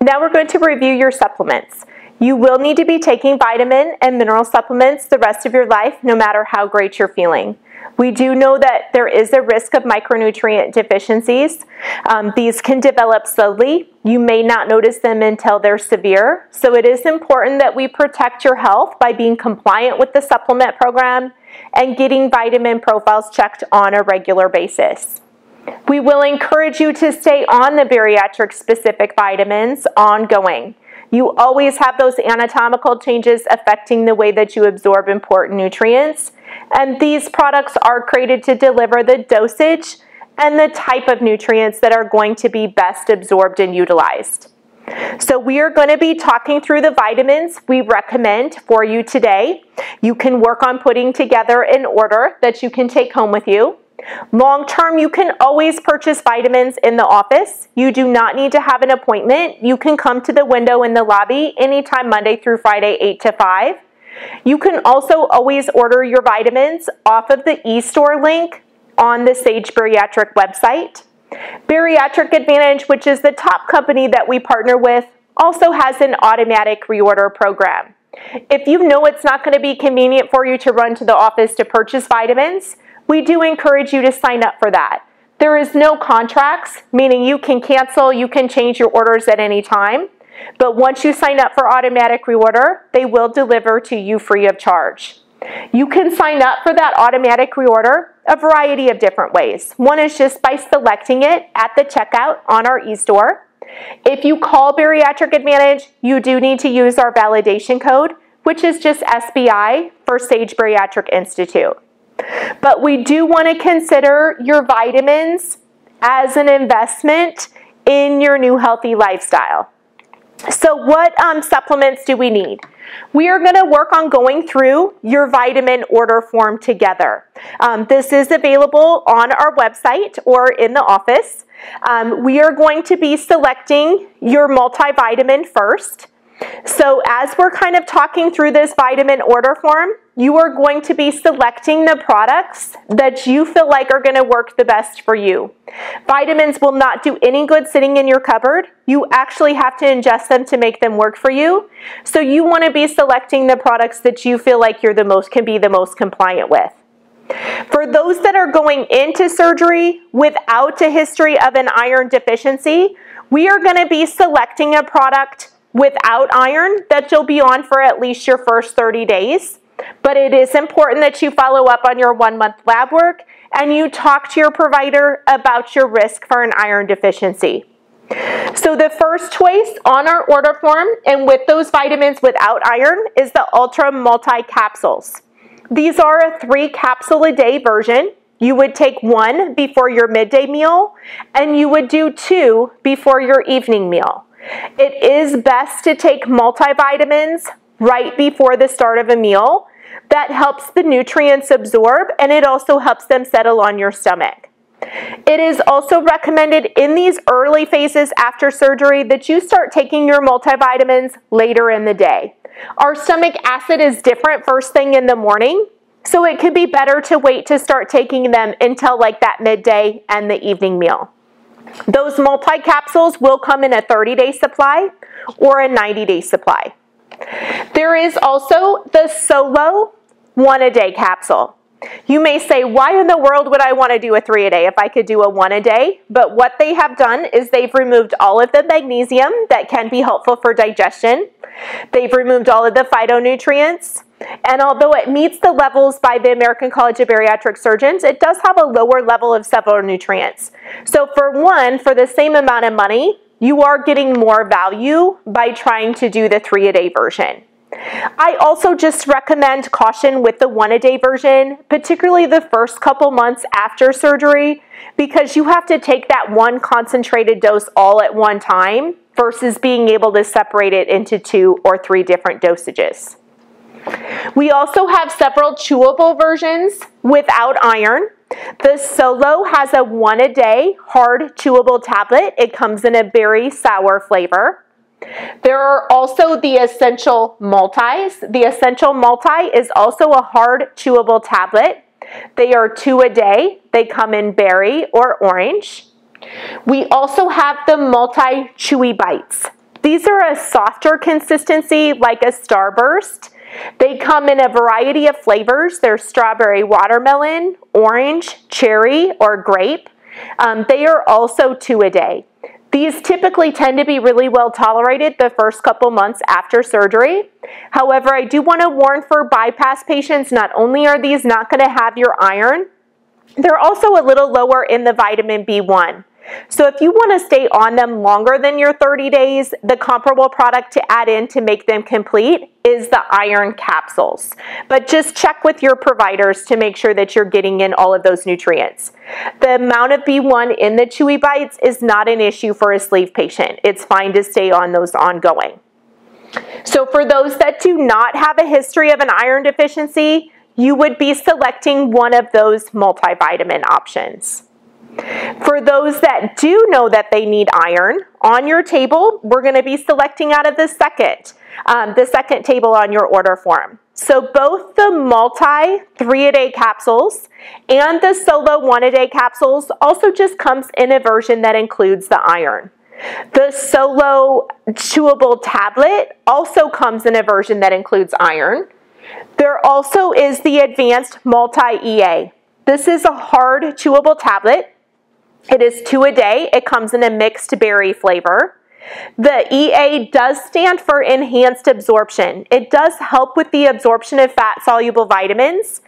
Now we're going to review your supplements. You will need to be taking vitamin and mineral supplements the rest of your life, no matter how great you're feeling. We do know that there is a risk of micronutrient deficiencies. These can develop slowly. You may not notice them until they're severe. So it is important that we protect your health by being compliant with the supplement program and getting vitamin profiles checked on a regular basis. We will encourage you to stay on the bariatric specific vitamins ongoing. You always have those anatomical changes affecting the way that you absorb important nutrients, and these products are created to deliver the dosage and the type of nutrients that are going to be best absorbed and utilized. So we are going to be talking through the vitamins we recommend for you today. You can work on putting together an order that you can take home with you. Long term, you can always purchase vitamins in the office. You do not need to have an appointment. You can come to the window in the lobby anytime Monday through Friday, 8 to 5. You can also always order your vitamins off of the eStore link on the Sage Bariatric website. Bariatric Advantage, which is the top company that we partner with, also has an automatic reorder program. If you know it's not going to be convenient for you to run to the office to purchase vitamins, we do encourage you to sign up for that. There is no contracts, meaning you can cancel, you can change your orders at any time. But once you sign up for automatic reorder, they will deliver to you free of charge. You can sign up for that automatic reorder a variety of different ways. One is just by selecting it at the checkout on our eStore. If you call Bariatric Advantage, you do need to use our validation code, which is just SBI for Sage Bariatric Institute. But we do want to consider your vitamins as an investment in your new healthy lifestyle. So what supplements do we need? We are going to work on going through your vitamin order form together. This is available on our website or in the office. We are going to be selecting your multivitamin first. So as we're kind of talking through this vitamin order form, you are going to be selecting the products that you feel like are going to work the best for you. Vitamins will not do any good sitting in your cupboard. You actually have to ingest them to make them work for you. So you want to be selecting the products that you feel like can be the most compliant with. For those that are going into surgery without a history of an iron deficiency, we are going to be selecting a product without iron that you'll be on for at least your first 30 days. But it is important that you follow up on your 1-month lab work and you talk to your provider about your risk for an iron deficiency. So the first choice on our order form and with those vitamins without iron is the Ultra Multi Capsules. These are a 3-capsule-a-day version. You would take 1 before your midday meal and you would do 2 before your evening meal. It is best to take multivitamins right before the start of a meal. That helps the nutrients absorb and it also helps them settle on your stomach. It is also recommended in these early phases after surgery that you start taking your multivitamins later in the day. Our stomach acid is different first thing in the morning, so it could be better to wait to start taking them until like that midday and the evening meal. Those multi-capsules will come in a 30-day supply or a 90-day supply. There is also the Solo 1-a-day capsule. You may say, why in the world would I want to do a 3-a-day if I could do a 1-a-day? But what they have done is they've removed all of the magnesium that can be helpful for digestion. They've removed all of the phytonutrients. And although it meets the levels by the American College of Bariatric Surgeons, it does have a lower level of several nutrients. So for the same amount of money, you are getting more value by trying to do the 3-a-day version. I also just recommend caution with the 1-a-day version, particularly the first couple months after surgery, because you have to take that one concentrated dose all at one time versus being able to separate it into 2 or 3 different dosages. We also have several chewable versions without iron. The Solo has a 1-a-day hard chewable tablet. It comes in a berry sour flavor. There are also the Essential Multis. The Essential Multi is also a hard chewable tablet. They are 2 a day. They come in berry or orange. We also have the Multi Chewy Bites. These are a softer consistency like a Starburst. They come in a variety of flavors. There's strawberry watermelon, orange, cherry, or grape. They are also 2 a day. These typically tend to be really well tolerated the first couple months after surgery. However, I do want to warn for bypass patients, not only are these not going to have your iron, they're also a little lower in the vitamin B1. So if you want to stay on them longer than your 30 days, the comparable product to add in to make them complete is the iron capsules. But just check with your providers to make sure that you're getting in all of those nutrients. The amount of B1 in the Chewy Bites is not an issue for a sleeve patient. It's fine to stay on those ongoing. So for those that do not have a history of an iron deficiency, you would be selecting one of those multivitamin options. For those that do know that they need iron, on your table, we're going to be selecting out of the second table on your order form. So both the multi 3-a-day capsules and the solo 1-a-day capsules also just comes in a version that includes the iron. The solo chewable tablet also comes in a version that includes iron. There also is the advanced multi-EA. This is a hard chewable tablet. It is 2 a day. It comes in a mixed berry flavor. The EA does stand for enhanced absorption. It does help with the absorption of fat-soluble vitamins.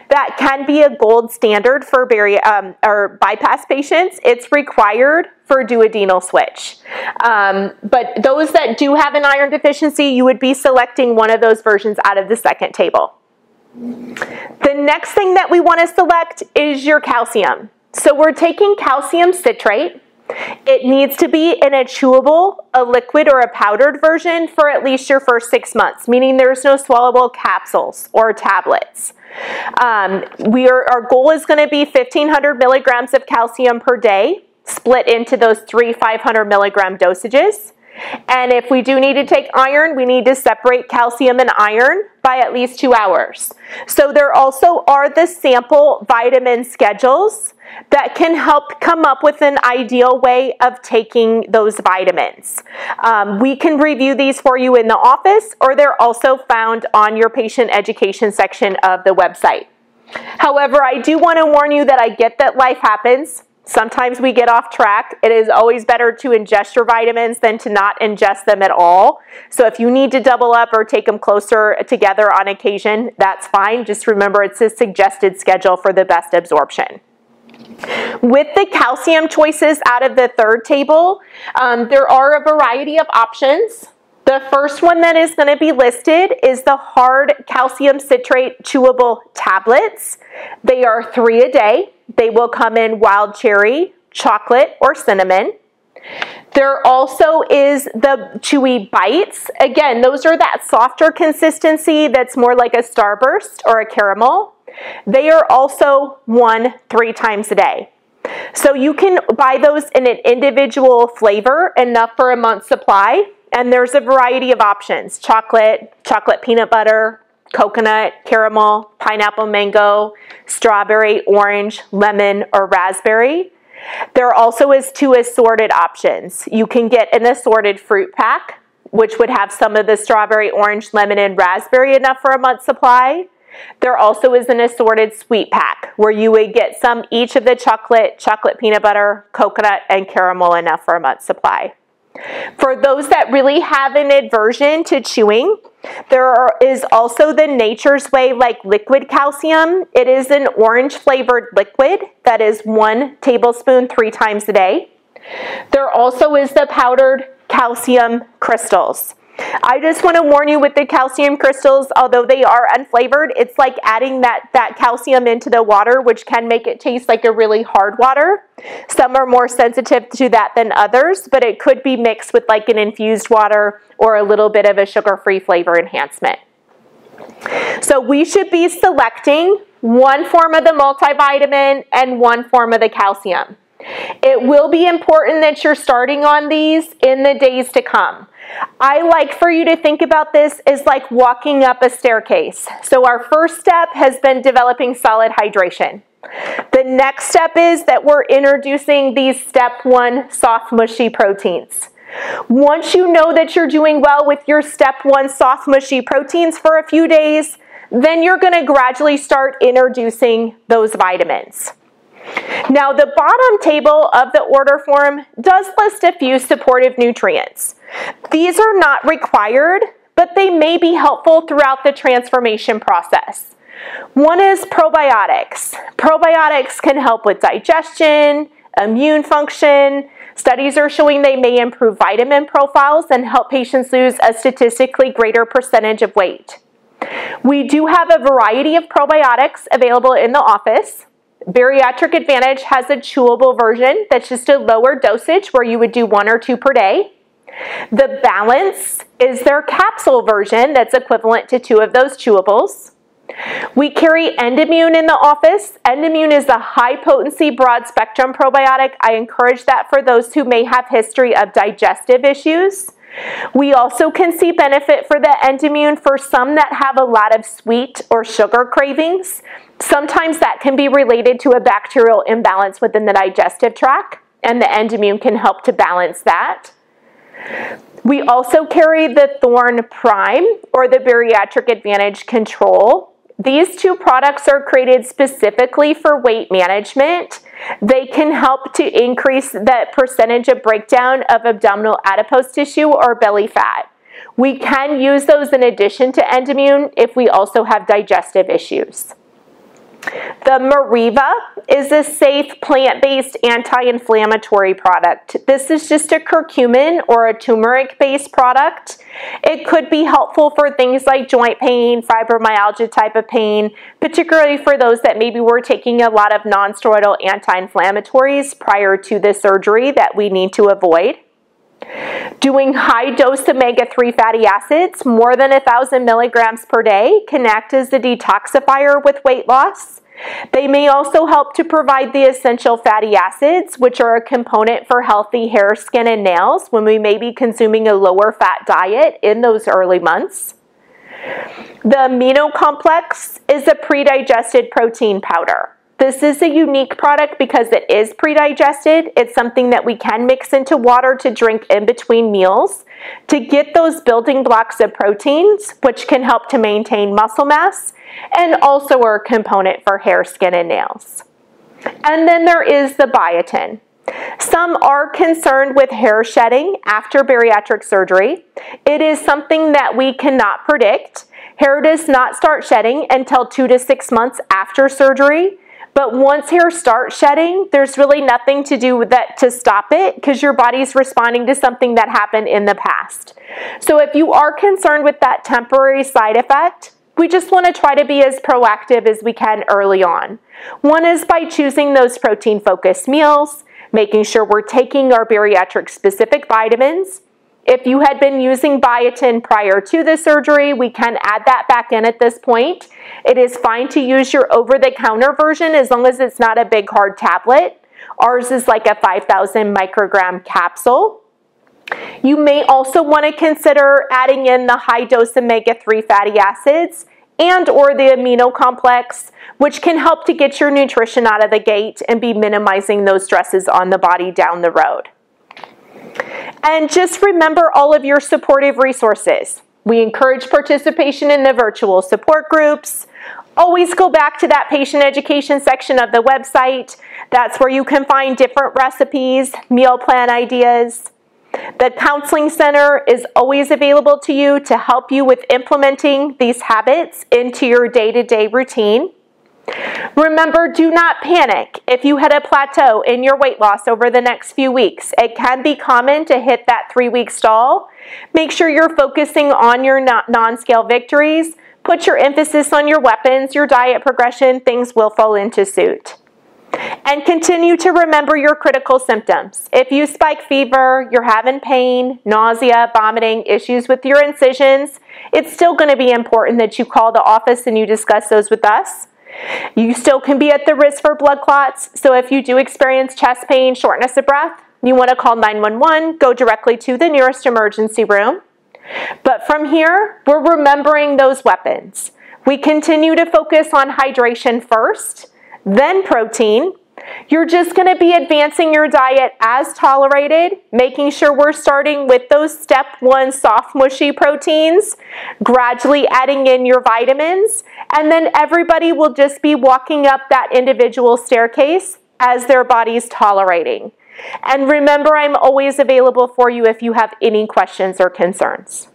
That can be a gold standard for bypass patients. It's required for duodenal switch. But those that do have an iron deficiency, you would be selecting one of those versions out of the second table. The next thing that we want to select is your calcium. So we're taking calcium citrate. It needs to be in a chewable, a liquid, or a powdered version for at least your first 6 months, meaning there's no swallowable capsules or tablets. Our goal is going to be 1,500 milligrams of calcium per day, split into those 3 500 milligram dosages. And if we do need to take iron, we need to separate calcium and iron by at least 2 hours. So there also are the sample vitamin schedules that can help come up with an ideal way of taking those vitamins. We can review these for you in the office, or they're also found on your patient education section of the website. However, I do want to warn you that I get that life happens. Sometimes we get off track. It is always better to ingest your vitamins than to not ingest them at all. So if you need to double up or take them closer together on occasion, that's fine. Just remember it's a suggested schedule for the best absorption. With the calcium choices out of the third table, there are a variety of options. The first one that is going to be listed is the hard calcium citrate chewable tablets. They are 3 a day. They will come in wild cherry, chocolate, or cinnamon. There also is the Chewy Bites. Again, those are that softer consistency that's more like a Starburst or a caramel. They are also 3 times a day. So you can buy those in an individual flavor, enough for a month's supply. And there's a variety of options: chocolate, chocolate peanut butter, coconut, caramel, pineapple mango, strawberry, orange, lemon, or raspberry. There also is 2 assorted options. You can get an assorted fruit pack, which would have some of the strawberry, orange, lemon, and raspberry, enough for a month's supply. There also is an assorted sweet pack, where you would get some each of the chocolate, chocolate peanut butter, coconut, and caramel, enough for a month's supply. For those that really have an aversion to chewing, there is also the Nature's Way liquid calcium. It is an orange flavored liquid that is 1 tablespoon 3 times a day. There also is the powdered calcium crystals. I just want to warn you with the calcium crystals, although they are unflavored, it's like adding that calcium into the water, which can make it taste like a really hard water. Some are more sensitive to that than others, but it could be mixed with like an infused water or a little bit of a sugar-free flavor enhancement. So we should be selecting 1 form of the multivitamin and 1 form of the calcium. It will be important that you're starting on these in the days to come. I like for you to think about this as like walking up a staircase. So our first step has been developing solid hydration. The next step is that we're introducing these step 1 soft mushy proteins. Once you know that you're doing well with your step 1 soft mushy proteins for a few days, then you're going to gradually start introducing those vitamins. Now, the bottom table of the order form does list a few supportive nutrients. These are not required, but they may be helpful throughout the transformation process. One is probiotics. Probiotics can help with digestion, immune function. Studies are showing they may improve vitamin profiles and help patients lose a statistically greater percentage of weight. We do have a variety of probiotics available in the office. Bariatric Advantage has a chewable version that's just a lower dosage where you would do 1 or 2 per day. The Balance is their capsule version that's equivalent to 2 of those chewables. We carry Endimune in the office. Endimune is a high-potency, broad-spectrum probiotic. I encourage that for those who may have history of digestive issues. We also can see benefit for the Endimune for some that have a lot of sweet or sugar cravings. Sometimes that can be related to a bacterial imbalance within the digestive tract, and the Endimune can help to balance that. We also carry the Thorne Prime, or the Bariatric Advantage Control. These 2 products are created specifically for weight management. They can help to increase the percentage of breakdown of abdominal adipose tissue or belly fat. We can use those in addition to Endimune if we also have digestive issues. The Mariva is a safe plant-based anti-inflammatory product. This is just a curcumin or a turmeric-based product. It could be helpful for things like joint pain, fibromyalgia type of pain, particularly for those that maybe were taking a lot of non-steroidal anti-inflammatories prior to the surgery that we need to avoid. Doing high-dose omega-3 fatty acids, more than 1,000 milligrams per day, can act as a detoxifier with weight loss. They may also help to provide the essential fatty acids, which are a component for healthy hair, skin, and nails when we may be consuming a lower fat diet in those early months. The Amino Complex is a pre-digested protein powder. This is a unique product because it is pre-digested. It's something that we can mix into water to drink in between meals to get those building blocks of proteins, which can help to maintain muscle mass and also are a component for hair, skin, and nails. And then there is the biotin. Some are concerned with hair shedding after bariatric surgery. It is something that we cannot predict. Hair does not start shedding until 2 to 6 months after surgery. But once hair starts shedding, there's really nothing to do with that to stop it because your body's responding to something that happened in the past. So if you are concerned with that temporary side effect, we just want to try to be as proactive as we can early on. One is by choosing those protein-focused meals, making sure we're taking our bariatric-specific vitamins. If you had been using biotin prior to the surgery, we can add that back in at this point. It is fine to use your over-the-counter version as long as it's not a big hard tablet. Ours is like a 5,000 microgram capsule. You may also want to consider adding in the high-dose omega-3 fatty acids and or the amino complex, which can help to get your nutrition out of the gate and be minimizing those stresses on the body down the road. And just remember all of your supportive resources. We encourage participation in the virtual support groups. Always go back to that patient education section of the website. That's where you can find different recipes, meal plan ideas. The Counseling Center is always available to you to help you with implementing these habits into your day-to-day routine. Remember, do not panic if you hit a plateau in your weight loss over the next few weeks. It can be common to hit that 3-week stall. Make sure you're focusing on your non-scale victories. Put your emphasis on your weapons, your diet progression. Things will fall into suit. And continue to remember your critical symptoms. If you spike fever, you're having pain, nausea, vomiting, issues with your incisions, it's still going to be important that you call the office and you discuss those with us. You still can be at the risk for blood clots, so if you do experience chest pain, shortness of breath, you want to call 911, go directly to the nearest emergency room. But from here, we're remembering those weapons. We continue to focus on hydration first, then protein. You're just going to be advancing your diet as tolerated, making sure we're starting with those step 1 soft mushy proteins, gradually adding in your vitamins, and then everybody will just be walking up that individual staircase as their body's tolerating. And remember, I'm always available for you if you have any questions or concerns.